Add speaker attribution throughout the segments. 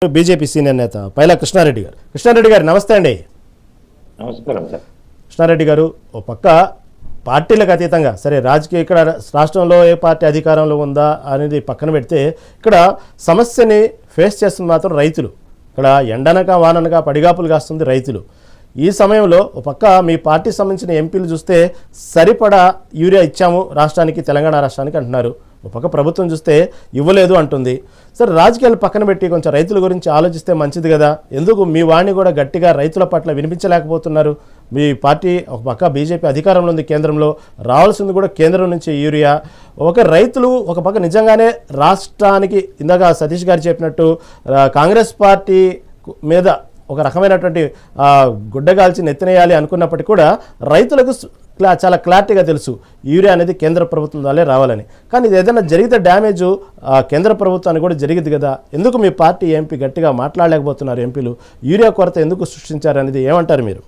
Speaker 1: BJP senior నేత పైలా కృష్ణారెడ్డి గారు నమస్తే అండి.
Speaker 2: నమస్కారం సార్.
Speaker 1: కృష్ణారెడ్డి గారు, ఓ పక్క పార్టీలకు అతీతంగా సరే రాజకీయ ఇక్కడ రాష్ట్రంలో ఏ పార్టీ అధికారంలో ఉందా అనేది పక్కన పెడితే ఇక్కడ సమస్యని ఫేస్ చేస్తుంది మాత్రం రైతులు. ఇక్కడ ఎండనక వాననక పడిగాపులు కాస్తుంది రైతులు. ఈ సమయంలో ఒక పక్క మీ పార్టీ సంబంధించిన ఎంపీలు చూస్తే సరిపడా యూరియా ఇచ్చాము రాష్ట్రానికి, తెలంగాణ రాష్ట్రానికి అంటున్నారు. ఒక పక్క ప్రభుత్వం చూస్తే ఇవ్వలేదు అంటుంది. సరే రాజకీయాలు పక్కన పెట్టి కొంచెం రైతుల గురించి ఆలోచిస్తే మంచిది కదా. ఎందుకు మీ వాణ్ణి కూడా గట్టిగా రైతుల పట్ల వినిపించలేకపోతున్నారు? మీ పార్టీ ఒక పక్క బీజేపీ అధికారంలో ఉంది, కేంద్రంలో రావాల్సింది కూడా కేంద్రం నుంచి యూరియా. ఒక రైతులు ఒక పక్క నిజంగానే రాష్ట్రానికి ఇందాక సతీష్ గారు చెప్పినట్టు కాంగ్రెస్ పార్టీ మీద ఒక రకమైనటువంటి గుడ్డగాల్చి నెత్తినేయాలి అనుకున్నప్పటికీ కూడా రైతులకు చాలా క్లారిటీగా తెలుసు యూరియా అనేది కేంద్ర ప్రభుత్వం ద్వారే రావాలని. కానీ ఇది ఏదైనా జరిగితే డ్యామేజ్ కేంద్ర ప్రభుత్వానికి కూడా జరిగింది కదా. ఎందుకు మీ పార్టీ ఎంపీ గట్టిగా మాట్లాడలేకపోతున్నారు? ఎంపీలు యూరియా కొరత ఎందుకు సృష్టించారు అనేది ఏమంటారు మీరు?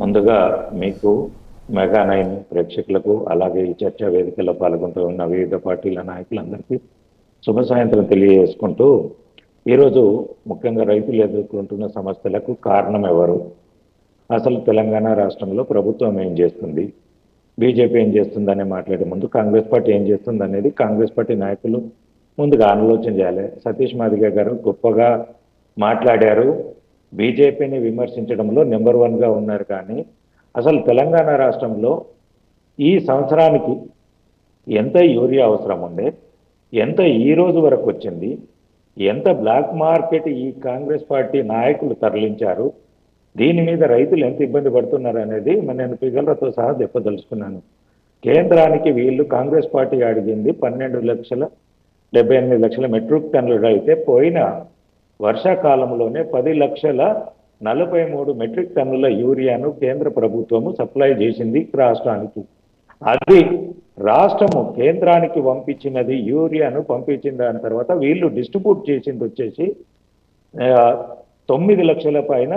Speaker 2: ముందుగా మీకు మెగా 9 ప్రేక్షకులకు అలాగే ఈ చర్చా వేదికలో పాల్గొంటూ ఉన్న వివిధ పార్టీల నాయకులందరికీ శుభ సాయంత్రం తెలియజేసుకుంటూ, ఈరోజు ముఖ్యంగా రైతులు ఎదుర్కొంటున్న సమస్యలకు కారణం ఎవరు, అసలు తెలంగాణ రాష్ట్రంలో ప్రభుత్వం ఏం చేస్తుంది, బీజేపీ ఏం చేస్తుందనే మాట్లాడే ముందు కాంగ్రెస్ పార్టీ ఏం చేస్తుంది అనేది కాంగ్రెస్ పార్టీ నాయకులు ముందుగా ఆలోచన చేయాలి. సతీష్ మాదిగ గారు గొప్పగా మాట్లాడారు. బీజేపీని విమర్శించడంలో నెంబర్ 1గా ఉన్నారు. కానీ అసలు తెలంగాణ రాష్ట్రంలో ఈ సంవత్సరానికి ఎంత యూరియా అవసరం ఉండే, ఎంత ఈ రోజు వరకు వచ్చింది, ఎంత బ్లాక్ మార్కెట్ ఈ కాంగ్రెస్ పార్టీ నాయకులు తరలించారు, దీని మీద రైతులు ఎంత ఇబ్బంది పడుతున్నారు అనేది నేను ఫిగర్లతో సహా చెప్పదలుచుకున్నాను. కేంద్రానికి వీళ్ళు కాంగ్రెస్ పార్టీ అడిగింది 12,78,00,000 మెట్రిక్ టన్నులు అయితే పోయిన వర్షాకాలంలోనే 10,43,000 మెట్రిక్ టన్నుల యూరియాను కేంద్ర ప్రభుత్వము సప్లై చేసింది రాష్ట్రానికి. అది రాష్ట్రము కేంద్రానికి పంపించినది యూరియాను పంపించిన దాని తర్వాత వీళ్ళు డిస్ట్రిబ్యూట్ చేసింది వచ్చేసి 9 లక్షల పైన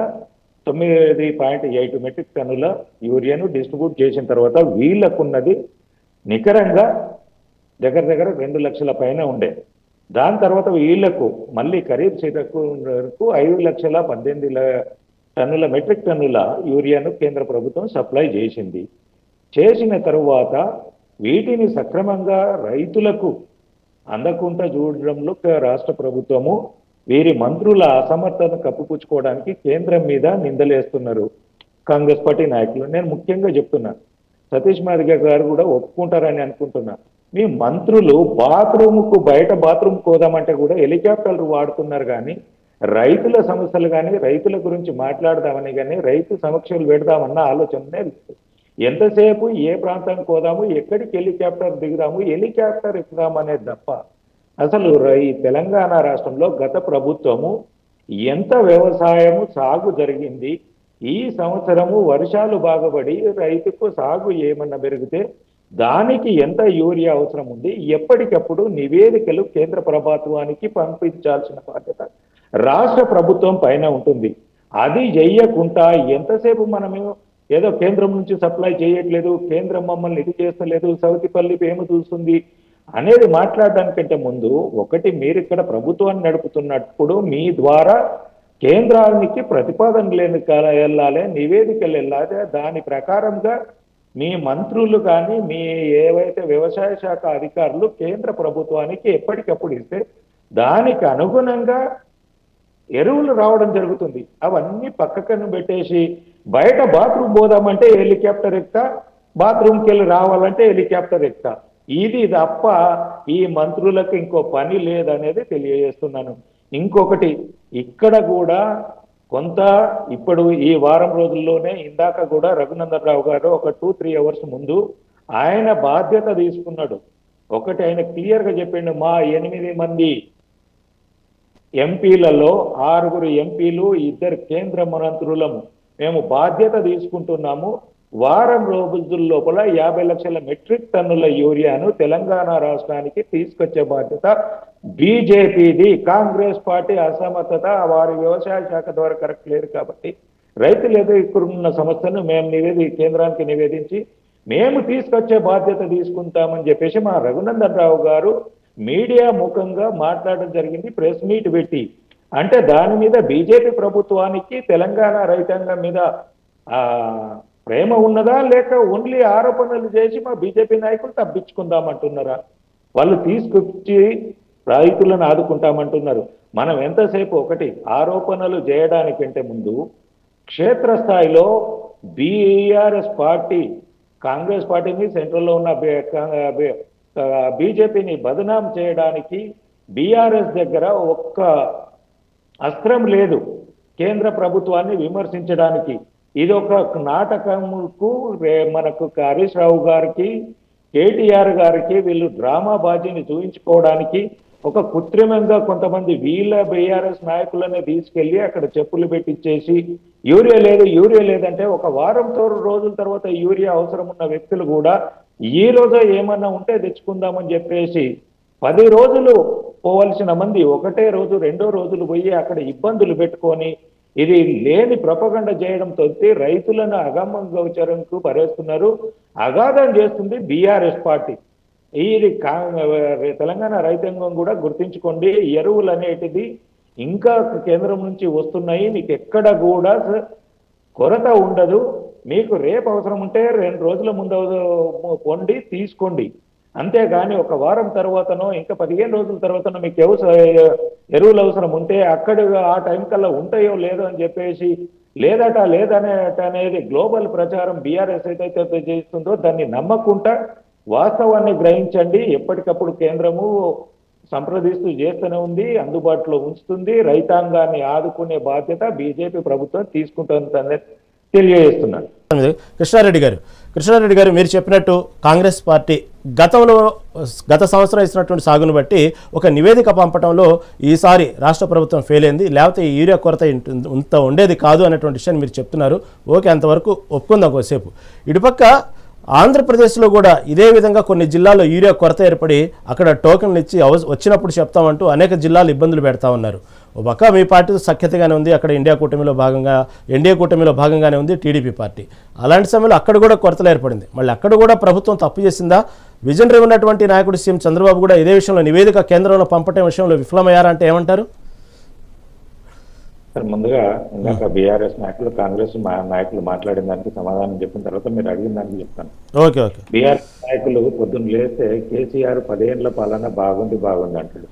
Speaker 2: 9.8 మెట్రిక్ టన్నుల యూరియాను డిస్ట్రిబ్యూట్ చేసిన తర్వాత వీళ్ళకున్నది నికరంగా దగ్గర 2 లక్షల పైన ఉండే. దాని తర్వాత వీళ్లకు మళ్ళీ ఖరీఫ్ సీజన్కు 5,18,000 టన్నుల మెట్రిక్ టన్నుల యూరియాను కేంద్ర ప్రభుత్వం సప్లై చేసింది. చేసిన తరువాత వీటిని సక్రమంగా రైతులకు అందకుండా చూడడంలో రాష్ట్ర ప్రభుత్వము వీరి మంత్రుల అసమర్థతను కప్పిపుచ్చుకోవడానికి కేంద్రం మీద నిందలేస్తున్నారు కాంగ్రెస్ పార్టీ నాయకులు. నేను ముఖ్యంగా చెప్తున్నా, సతీష్ మాదిగ గారు కూడా ఒప్పుకుంటారని అనుకుంటున్నా. మీ మంత్రులు బయట బాత్రూమ్ కోదామంటే కూడా హెలికాప్టర్లు వాడుతున్నారు. కానీ రైతుల సమస్యలు కానీ రైతుల గురించి మాట్లాడదామని కానీ రైతు సమక్షాలు పెడదామన్న ఆలోచననే ఎంతసేపు ఏ ప్రాంతానికి పోదాము, ఎక్కడికి హెలికాప్టర్ దిగుదాము, హెలికాప్టర్ ఎక్కుదాము అనేది తప్ప అసలు ఈ తెలంగాణ రాష్ట్రంలో గత ప్రభుత్వము ఎంత వ్యవసాయము సాగు జరిగింది, ఈ సంవత్సరము వర్షాలు బాగుపడి రైతుకు సాగు ఏమన్నా పెరిగితే దానికి ఎంత యూరియా అవసరం ఉంది, ఎప్పటికప్పుడు నివేదికలు కేంద్ర ప్రభుత్వానికి పంపించాల్సిన బాధ్యత రాష్ట్ర ప్రభుత్వం పైన ఉంటుంది. అది చెయ్యకుండా ఎంతసేపు మనము ఏదో కేంద్రం నుంచి సప్లై చేయట్లేదు, కేంద్రం మమ్మల్ని ఇది చేస్తలేదు, సౌతిపల్లి ఏమి చూస్తుంది అనేది మాట్లాడడానికంటే ముందు ఒకటి, మీరు ఇక్కడ ప్రభుత్వాన్ని నడుపుతున్నప్పుడు మీ ద్వారా కేంద్రానికి ప్రతిపాదనలు వెళ్ళాలి, నివేదికలు వెళ్ళాలి. దాని ప్రకారంగా మీ మంత్రులు కానీ మీ ఏవైతే వ్యవసాయ శాఖ అధికారులు కేంద్ర ప్రభుత్వానికి ఎప్పటికప్పుడు ఇస్తే దానికి అనుగుణంగా ఎరువులు రావడం జరుగుతుంది. అవన్నీ పక్కకను పెట్టేసి బయట బాత్రూమ్ పోదామంటే హెలికాప్టర్ ఎక్కుతా, బాత్రూమ్కి వెళ్ళి రావాలంటే హెలికాప్టర్ ఎక్కుతా. ఇది తప్ప ఈ మంత్రులకు ఇంకో పని లేదనేది తెలియజేస్తున్నాను. ఇంకొకటి, ఇక్కడ కూడా కొంత ఇప్పుడు ఈ వారం రోజుల్లోనే ఇందాక కూడా రఘునందన్ రావు గారు ఒక 2-3 అవర్స్ ముందు ఆయన బాధ్యత తీసుకున్నాడు. ఒకటి ఆయన క్లియర్గా చెప్పిండు, మా 8 మంది ఎంపీలలో 6 ఎంపీలు 2 కేంద్ర మంత్రులము మేము బాధ్యత తీసుకుంటున్నాము. వారం రోజుల లోపల 50 లక్షల మెట్రిక్ టన్నుల యూరియాను తెలంగాణ రాష్ట్రానికి తీసుకొచ్చే బాధ్యత బీజేపీది. కాంగ్రెస్ పార్టీ అసమర్థత, వారి వ్యవసాయ శాఖ ద్వారా కరెక్ట్ లేదు కాబట్టి రైతులు ఎదుర్కొన్న సమస్యను మేము కేంద్రానికి నివేదించి మేము తీసుకొచ్చే బాధ్యత తీసుకుంటామని చెప్పేసి మా రఘునందన్ రావు గారు మీడియా ముఖంగా మాట్లాడడం జరిగింది, ప్రెస్ మీట్ పెట్టి. అంటే దాని మీద బీజేపీ ప్రభుత్వానికి తెలంగాణ రైతాంగం మీద ఆ ప్రేమ ఉన్నదా, లేక ఓన్లీ ఆరోపణలు చేసి మా బీజేపీ నాయకులు తప్పించుకుందామంటున్నారా? వాళ్ళు తీసుకొచ్చి రైతులను ఆదుకుంటామంటున్నారు. మనం ఎంతసేపు ఒకటి ఆరోపణలు చేయడానికంటే ముందు క్షేత్రస్థాయిలో బీఆర్ఎస్ పార్టీ, కాంగ్రెస్ పార్టీని, సెంట్రల్లో ఉన్న బీజేపీని బదనాం చేయడానికి బీఆర్ఎస్ దగ్గర ఒక్క అస్త్రం లేదు కేంద్ర ప్రభుత్వాన్ని విమర్శించడానికి. ఇది ఒక నాటకముకు మనకు హరీష్ రావు గారికి, కేటీఆర్ గారికి వీళ్ళు డ్రామా బాజీని చూపించుకోవడానికి ఒక కృత్రిమంగా కొంతమంది వీళ్ళ బీఆర్ఎస్ నాయకులనే తీసుకెళ్లి అక్కడ చెప్పులు పెట్టించేసి యూరియా లేదంటే ఒక వారం రోజుల తర్వాత యూరియా అవసరం ఉన్న వ్యక్తులు కూడా ఈ రోజు ఏమన్నా ఉంటే తెచ్చుకుందామని చెప్పేసి 10 రోజులు పోవలసిన మంది ఒకటే రోజు 2వ రోజులు పోయి అక్కడ ఇబ్బందులు పెట్టుకొని ఇది లేని ప్రపగండ చేయడంతో రైతులను అగమ్య గోచరంకు పరేస్తున్నారు. అగాధం చేస్తుంది బీఆర్ఎస్ పార్టీ. ఇది తెలంగాణ రైతాంగం కూడా గుర్తించుకోండి. ఎరువులు అనేటిది ఇంకా కేంద్రం నుంచి వస్తున్నాయి, మీకు ఎక్కడ కూడా కొరత ఉండదు. మీకు రేపు అవసరం ఉంటే 2 రోజుల ముందు కొండి తీసుకోండి, అంతేగాని ఒక వారం తర్వాతనో ఇంకా 15 రోజుల తర్వాతనో మీకు ఎరువులు అవసరం ఉంటే అక్కడ ఆ టైం కల్లా ఉంటాయో లేదో అని చెప్పేసి లేదనేది గ్లోబల్ ప్రచారం బీఆర్ఎస్ ఏదైతే చేస్తుందో దాన్ని నమ్మకుండా వాస్తవాన్ని గ్రహించండి. ఎప్పటికప్పుడు కేంద్రము సంప్రదిస్తూ చేస్తూనే ఉంది, అందుబాటులో ఉంచుతుంది. రైతాంగాన్ని ఆదుకునే బాధ్యత బీజేపీ ప్రభుత్వం తీసుకుంటుందని తెలియజేస్తున్నాను.
Speaker 1: కృష్ణారెడ్డి గారు మీరు చెప్పినట్టు కాంగ్రెస్ పార్టీ గత సంవత్సరం ఇచ్చినటువంటి సాగును బట్టి ఒక నివేదిక పంపడంలో ఈసారి రాష్ట్ర ప్రభుత్వం ఫెయిల్ అయింది, లేకపోతే ఈ యూరియా కొరత ఇంత ఉండేది కాదు అనేటువంటి విషయాన్ని మీరు చెప్తున్నారు. ఓకే, అంతవరకు ఒప్పుకుందాం కొద్దిసేపు. ఇటుపక్క ఆంధ్రప్రదేశ్లో కూడా ఇదే విధంగా కొన్ని జిల్లాల్లో యూరియా కొరత ఏర్పడి అక్కడ టోకెన్లు ఇచ్చి వచ్చినప్పుడు చెప్తామంటూ అనేక జిల్లాలు ఇబ్బందులు పెడతా ఉన్నారు. ఓ పక్క మీ పార్టీ సఖ్యతగానే ఉంది, అక్కడ ఎన్డీఏ కూటమిలో భాగంగానే ఉంది టీడీపీ పార్టీ. అలాంటి సమయంలో అక్కడ కూడా కొరతలు ఏర్పడింది. మళ్ళీ అక్కడ కూడా ప్రభుత్వం తప్పు చేసిందా? విజనరీ ఉన్నటువంటి నాయకుడు సీఎం చంద్రబాబు కూడా ఇదే విషయంలో నివేదిక కేంద్రంలో పంపటం విషయంలో విఫలమయ్యారంటే ఏమంటారు?
Speaker 2: ముందుగా ఇందాక బీఆర్ఎస్ నాయకులు, కాంగ్రెస్ నాయకులు మాట్లాడిన దానికి సమాధానం చెప్పిన తర్వాత మీరు అడిగిన దానికి చెప్తాను. బీఆర్ఎస్ నాయకులు పొద్దున్న లేస్తే కేసీఆర్ 10 ఏళ్ల పాలన బాగుంది అంటాడు.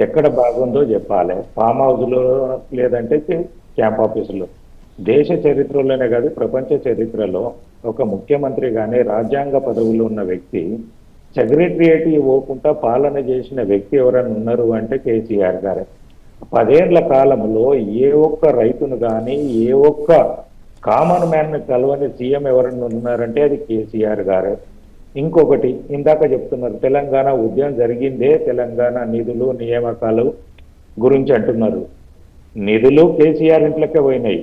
Speaker 2: ఎక్కడ బాగుందో చెప్పాలి. ఫామ్ హౌస్ లో లేదంటే క్యాంప్ ఆఫీసులో. దేశ చరిత్రలోనే కాదు ప్రపంచ చరిత్రలో ఒక ముఖ్యమంత్రి గానీ రాజ్యాంగ పదవులు ఉన్న వ్యక్తి సెక్రటరియేట్ పోకుండా పాలన చేసిన వ్యక్తి ఎవరైనా ఉన్నారు అంటే కేసీఆర్ గారే. 10 ఏళ్ల కాలంలో ఏ ఒక్క రైతును కానీ ఏ ఒక్క కామన్ మ్యాన్ కలవని సీఎం ఎవరన్నా ఉన్నారంటే అది కేసీఆర్ గారే. ఇంకొకటి ఇందాక చెప్తున్నారు తెలంగాణ ఉద్యమం జరిగిందే తెలంగాణ నిధులు నియామకాలు గురించి అంటున్నారు. నిధులు కేసీఆర్ ఇంట్లోకే పోయినాయి,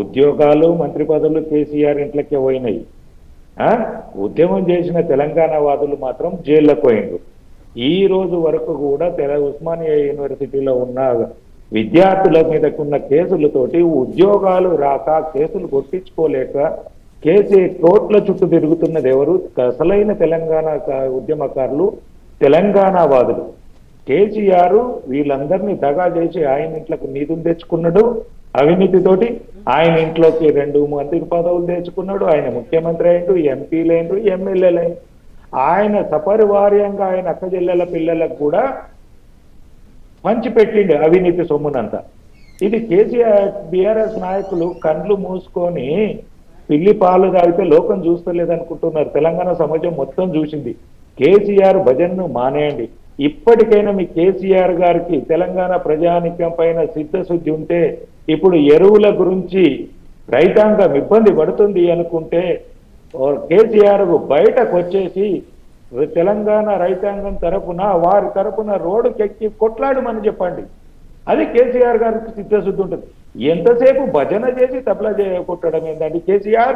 Speaker 2: ఉద్యోగాలు మంత్రి పదవులు కేసీఆర్ ఇంట్లోకే పోయినాయి. ఉద్యమం చేసిన తెలంగాణ వాదులు మాత్రం జైల్లోకి పోయిండ్రు. ఈ రోజు వరకు కూడా ఉస్మానియా యూనివర్సిటీలో ఉన్న విద్యార్థుల మీదకున్న కేసులతోటి ఉద్యోగాలు రాక కేసులు కొట్టించుకోలేక కోట్ల చుట్టూ తిరుగుతున్నది ఎవరు? అసలైన తెలంగాణ ఉద్యమకారులు, తెలంగాణ వాదులు. కేసీఆర్ వీళ్ళందరినీ దగా చేసి ఆయన ఇంట్లోకి నిధులు తెచ్చుకున్నాడు. అవినీతితోటి ఆయన ఇంట్లోకి 2 మంత్రి పదవులు తెచ్చుకున్నాడు. ఆయన ముఖ్యమంత్రి అయిండు, ఎంపీలైండు, ఎమ్మెల్యేలైండు. ఆయన సపరివార్యంగా ఆయన అక్కచెల్లెల పిల్లలకు కూడా పంచిపెట్టిండు అవినీతి సొమ్మునంతా. ఇది కేసీఆర్ బీఆర్ఎస్ నాయకులు కండ్లు మూసుకొని పిల్లి పాలు తాగితే లోకం చూస్తలేదనుకుంటున్నారు. తెలంగాణ సమాజం మొత్తం చూసింది. కేసీఆర్ భజన్ను మానేయండి. ఇప్పటికైనా మీ కేసీఆర్ గారికి తెలంగాణ ప్రజానికం పైన సిద్ధశుద్ధి ఉంటే ఇప్పుడు ఎరువుల గురించి రైతాంగం ఇబ్బంది పడుతుంది అనుకుంటే కేసీఆర్ బయటకు వచ్చేసి తెలంగాణ రైతాంగం తరపున వారి తరపున రోడ్డుకెక్కి కొట్లాడమని చెప్పండి. అది కేసీఆర్ గారికి సిద్ధశుద్ధి ఉంటుంది. ఎంతసేపు భజన చేసి తప్లా కొట్టడం ఏంటండి? కేసీఆర్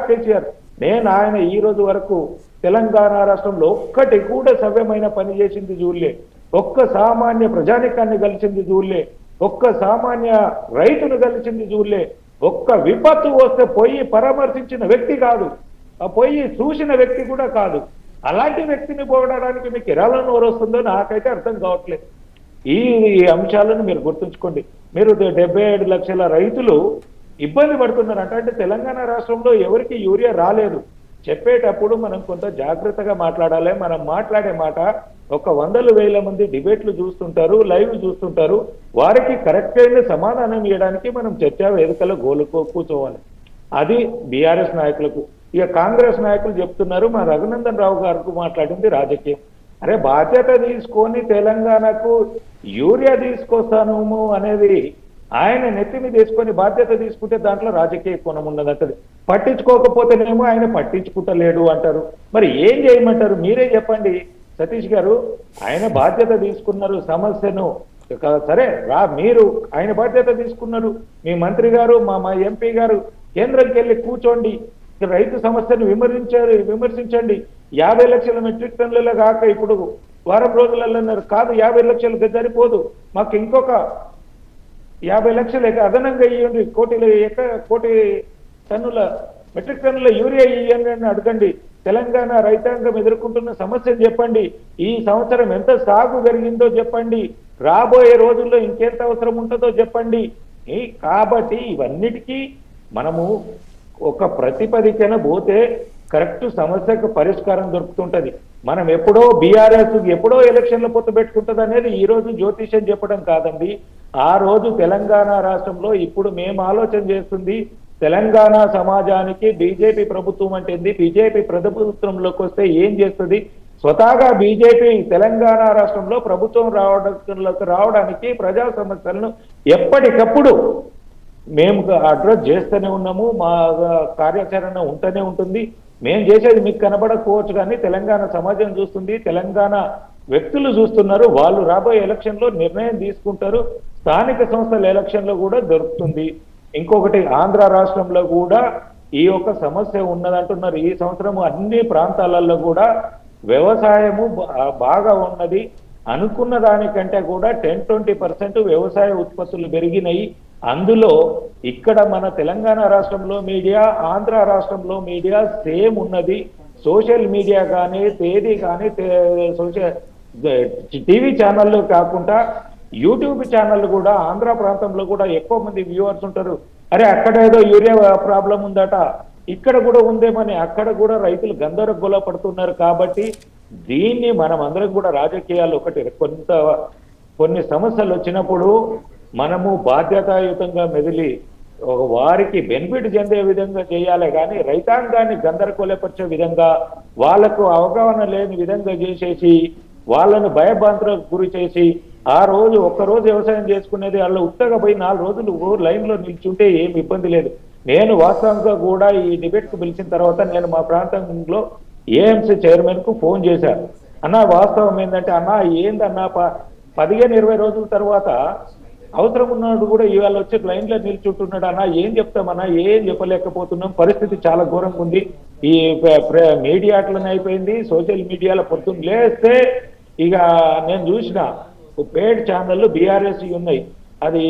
Speaker 2: ఆయన ఈ రోజు వరకు తెలంగాణ రాష్ట్రంలో ఒక్కటి కూడా సవ్యమైన పని చేసింది చూడలే. ఒక్క సామాన్య ప్రజానికాన్ని కలిసింది చూడలే. ఒక్క సామాన్య రైతును కలిసింది చూడలే. ఒక్క విపత్తు వస్తే పోయి పరామర్శించిన వ్యక్తి కాదు, పోయి చూసిన వ్యక్తి కూడా కాదు. అలాంటి వ్యక్తిని పోగడానికి మీకు ఎలా నోరు వస్తుందో నాకైతే అర్థం కావట్లేదు. ఈ ఈ అంశాలను మీరు గుర్తుంచుకోండి. మీరు 77 లక్షల రైతులు ఇబ్బంది పడుతున్నారు అంటే తెలంగాణ రాష్ట్రంలో ఎవరికి యూరియా రాలేదు. చెప్పేటప్పుడు మనం కొంత జాగ్రత్తగా మాట్లాడాలి. మనం మాట్లాడే మాట ఒక వందల వేల మంది డిబేట్లు చూస్తుంటారు, లైవ్ చూస్తుంటారు. వారికి కరెక్ట్ అయిన సమాధానం ఇవ్వడానికి మనం చర్చా వేదికలో కూర్చోవాలి. అది బీఆర్ఎస్ నాయకులకు. ఇక కాంగ్రెస్ నాయకులు చెప్తున్నారు మా రఘునందన్ రావు గారికి మాట్లాడింది రాజకీయం. అరే బాధ్యత తీసుకొని తెలంగాణకు యూరియా తీసుకొస్తాను అనేది ఆయన నెత్తిని తీసుకొని బాధ్యత తీసుకుంటే దాంట్లో రాజకీయ కోణం ఉన్నది అంటది. పట్టించుకోకపోతేనేమో ఆయన పట్టించుకుంటలేడు అంటారు. మరి ఏం చేయమంటారు మీరే చెప్పండి సతీష్ గారు. ఆయన బాధ్యత తీసుకున్నారు సమస్యను, సరే మీరు ఆయన బాధ్యత తీసుకున్నారు. మీ మంత్రి గారు మా ఎంపీ గారు కేంద్రంకి వెళ్ళి కూర్చోండి, రైతు సమస్యను విమర్శించండి. 50 లక్షల మెట్రిక్ టన్నులలో కాక ఇప్పుడు వారం రోజులలో కాదు 50 లక్షలు సరిపోదు, మాకు ఇంకొక 50 లక్షలు అదనంగా ఇవ్వండి, కోటి టన్నుల మెట్రిక్ టన్నుల యూరియా ఇవ్వండి అని అడగండి. తెలంగాణ రైతాంగం ఎదుర్కొంటున్న సమస్యను చెప్పండి. ఈ సంవత్సరం ఎంత సాగు జరిగిందో చెప్పండి. రాబోయే రోజుల్లో ఇంకెంత అవసరం ఉంటుందో చెప్పండి. కాబట్టి ఇవన్నిటికీ మనము ఒక ప్రతిపదికన పోతే కరెక్ట్ సమస్యకు పరిష్కారం దొరుకుతుంటది. మనం ఎప్పుడో బీఆర్ఎస్ ఎప్పుడో ఎలక్షన్ల పొత్తు పెట్టుకుంటుంది అనేది ఈ రోజు జ్యోతిష్యం చెప్పడం కాదండి. ఆ రోజు తెలంగాణ రాష్ట్రంలో ఇప్పుడు మేము ఆలోచన చేస్తుంది తెలంగాణ సమాజానికి బీజేపీ ప్రభుత్వం అంటే బీజేపీ ప్రభుత్వంలోకి వస్తే ఏం చేస్తుంది, స్వతహాగా బీజేపీ తెలంగాణ రాష్ట్రంలో ప్రభుత్వం రావడానికి ప్రజా సమస్యలను ఎప్పటికప్పుడు మేము అడ్రస్ చేస్తూనే ఉన్నాము. మా కార్యాచరణ ఉంటూనే ఉంటుంది. మేము చేసేది మీకు కనబడకపోవచ్చు కానీ తెలంగాణ సమాజం చూస్తుంది, తెలంగాణ వ్యక్తులు చూస్తున్నారు. వాళ్ళు రాబోయే ఎలక్షన్లో నిర్ణయం తీసుకుంటారు. స్థానిక సంస్థల ఎలక్షన్లో కూడా దొరుకుతుంది. ఇంకొకటి ఆంధ్ర రాష్ట్రంలో కూడా ఈ యొక్క సమస్య ఉన్నదంటున్నారు. ఈ సంవత్సరం అన్ని ప్రాంతాలలో కూడా వ్యవసాయము బాగా ఉన్నది. అనుకున్న దానికంటే కూడా 10-20% వ్యవసాయ ఉత్పత్తులు పెరిగినాయి. అందులో ఇక్కడ మన తెలంగాణ రాష్ట్రంలో మీడియా, ఆంధ్ర రాష్ట్రంలో మీడియా సేమ్ ఉన్నది. సోషల్ మీడియా కానీ తేదీ కానీ టీవీ ఛానళ్ళు కాకుండా యూట్యూబ్ ఛానళ్ళు కూడా ఆంధ్ర ప్రాంతంలో కూడా ఎక్కువ మంది వ్యూవర్స్ ఉంటారు. అరే అక్కడ ఏదో యూరియా ప్రాబ్లం ఉందట, ఇక్కడ కూడా ఉందేమని అక్కడ కూడా రైతులు గందరగోళ పడుతున్నారు. కాబట్టి దీన్ని మనం అందరం కూడా రాజకీయాలు ఒకటి కొన్ని సమస్యలు వచ్చినప్పుడు మనము బాధ్యతాయుతంగా మెదిలి వారికి బెనిఫిట్ చెందే విధంగా చేయాలి కానీ రైతాంగాన్ని గందరగోళపరిచే విధంగా, వాళ్లకు అవగాహన లేని విధంగా చేసేసి వాళ్ళను భయభ్రాంతులకు గురి చేసి ఆ రోజు ఒక్కరోజు వ్యవసాయం చేసుకునేది వాళ్ళు ఉత్తగా పోయి 4 రోజులు లైన్లో నిల్చుంటే ఏం ఇబ్బంది లేదు. నేను వాస్తవంగా కూడా ఈ డిబేట్కు పిలిచిన తర్వాత నేను మా ప్రాంతంలో ఏఎంసీ చైర్మన్కు ఫోన్ చేశాను. అన్న వాస్తవం ఏంటంటే అన్న ఏందన్నా 15-20 రోజుల తర్వాత అవసరం ఉన్నాడు కూడా ఇవాళ వచ్చి లైన్లో నిల్చుంటున్నాడు అన్న, ఏం చెప్తామన్నా, ఏం చెప్పలేకపోతున్నాం, పరిస్థితి చాలా ఘోరంగా ఉంది. ఈ మీడియా అట్లనే అయిపోయింది. సోషల్ మీడియాలో పొద్దున్న లేస్తే ఇక నేను చూసిన పేడ్ ఛానళ్ళు బీఆర్ఎస్ ఉన్నాయి. అది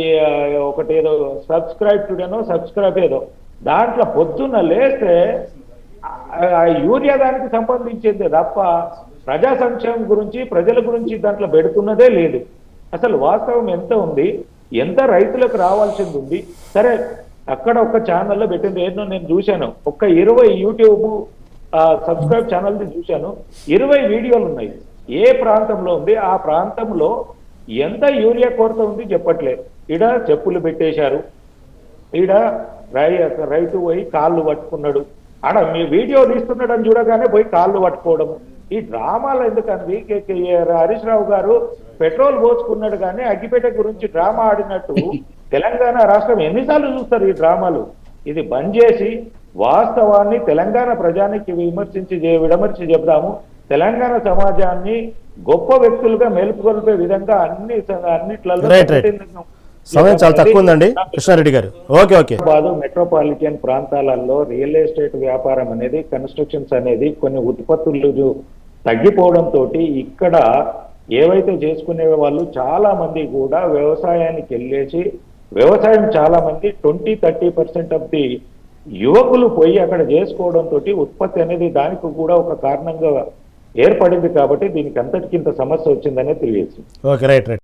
Speaker 2: ఒకటి ఏదో సబ్స్క్రైబ్ టుడేనో సబ్స్క్రైబ్ ఏదో, దాంట్లో పొద్దున్న లేస్తే యూరియా దానికి సంబంధించింది తప్ప ప్రజా సంక్షేమం గురించి ప్రజల గురించి దాంట్లో పెడుతున్నదే లేదు. అసలు వాస్తవం ఎంత ఉంది, ఎంత రైతులకు రావాల్సింది ఉంది. సరే అక్కడ ఒక ఛానల్లో పెట్టింది ఏదో నేను చూశాను, ఒక్క 20 యూట్యూబ్ సబ్స్క్రైబ్ ఛానల్ని చూశాను, 20 వీడియోలు ఉన్నాయి. ఏ ప్రాంతంలో ఉంది, ఆ ప్రాంతంలో ఎంత యూరియా కొరత ఉంది చెప్పట్లేదు. ఈడ చెప్పులు పెట్టేశారు, ఈడ రైతు పోయి కాళ్ళు పట్టుకున్నాడు, ఆడ మీ వీడియో తీస్తున్నాడని చూడగానే పోయి కాళ్ళు పట్టుకోవడం. ఈ డ్రామాలు ఎందుకండి? హరీష్ రావు గారు పెట్రోల్ పోసుకున్నాడు కానీ అగ్గిపేట గురించి డ్రామా ఆడినట్టు తెలంగాణ రాష్ట్రం ఎన్నిసార్లు చూస్తారు ఈ డ్రామాలు? ఇది బంద్ చేసి వాస్తవాన్ని తెలంగాణ ప్రజానికి విడమర్చి చెప్దాము. తెలంగాణ సమాజాన్ని గొప్ప వ్యక్తులుగా మేలుకొల్పే విధంగా అన్నిట్లలో
Speaker 1: సమయం చాలా తక్కువ ఉందండి కృష్ణారెడ్డి గారు. ఓకే.
Speaker 2: మెట్రోపాలిటన్ ప్రాంతాలలో రియల్ ఎస్టేట్ వ్యాపారం అనేది, కన్స్ట్రక్షన్స్ అనేది కొన్ని ఉత్పత్తులు తగ్గిపోవడంతో ఇక్కడ ఏవైతే చేసుకునే వాళ్ళు చాలా మంది కూడా వ్యవసాయానికి వెళ్ళేసి వ్యవసాయం చాలా మంది 20-30% ఆఫ్ ది యువకులు పోయి అక్కడ చేసుకోవడంతో ఉత్పత్తి అనేది దానికి కూడా ఒక కారణంగా ఏర్పడింది. కాబట్టి దీనికి అంతటికింత సమస్య వచ్చిందనే తెలియదు.
Speaker 1: Okay, right.